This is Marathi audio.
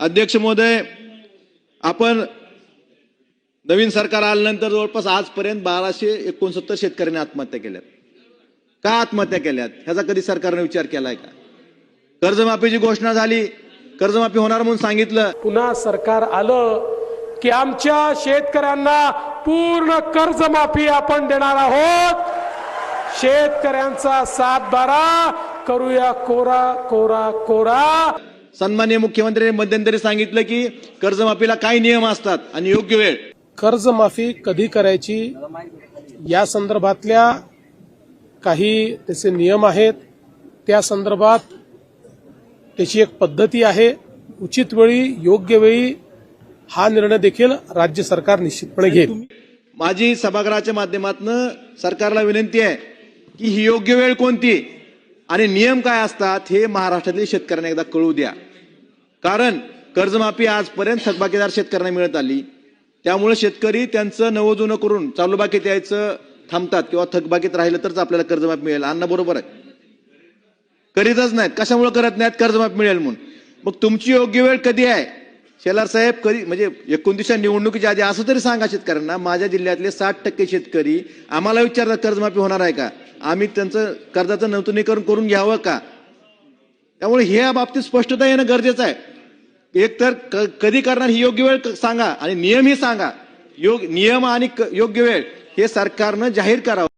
अध्यक्ष महोदय, आपण नवीन सरकार आल्यानंतर जवळपास आजपर्यंत 1269 शेतकऱ्यांनी आत्महत्या केल्यात। का आत्महत्या केल्यात ह्याचा कधी सरकारने विचार केलाय का? कर्जमाफीची घोषणा झाली, कर्जमाफी होणार म्हणून सांगितलं, पुन्हा सरकार आलं की आमच्या शेतकऱ्यांना पूर्ण कर्जमाफी आपण देणार आहोत। शेतकऱ्यांचा 7-12 करूया कोरा कोरा कोरा। सन्माननीय मुख्यमंत्र्यांनी मध्यंतरी सांगितलं की कर्जमाफीला काही नियम असतात आणि योग्य वेळ। कर्जमाफी कधी करायची या संदर्भातल्या काही त्याचे नियम आहेत, त्या संदर्भात त्याची एक पद्धती आहे। उचित वेळी योग्य वेळी हा निर्णय देखील राज्य सरकार निश्चितपणे घेईल। माझी सभागृहाच्या माध्यमातून सरकारला विनंती आहे की ही योग्य वेळ कोणती आणि नियम काय असतात हे महाराष्ट्रातील शेतकऱ्यांना एकदा कळू द्या। कारण कर्जमाफी आजपर्यंत थकबाकीदार शेतकऱ्यांना मिळत आली, त्यामुळे शेतकरी त्यांचं नवं जुनं करून चालू बाकीत यायचं थांबतात किंवा थकबाकीत राहिलं तरच आपल्याला कर्जमाफी मिळेल। अण्णा बरोबर आहे, करीतच नाहीत। कशामुळे करत नाहीत? कर्जमाफी मिळेल म्हणून। मग तुमची योग्य वेळ कधी आहे शेलार साहेब? कधी म्हणजे 29 निवडणुकीच्या आधी असं तरी सांगा शेतकऱ्यांना। माझ्या जिल्ह्यातले 60% शेतकरी आम्हाला विचारतात कर्जमाफी होणार आहे का, आम्ही त्यांचं कर्जाचं नूतनीकरण करून घ्यावं का? त्यामुळे ह्या बाबतीत स्पष्टता येणं गरजेचं आहे। एक तर कधी करणार ही योग्य वेळ सांगा आणि नियमही सांगा। नियम आणि योग्य वेळ हे सरकारनं जाहीर करावं।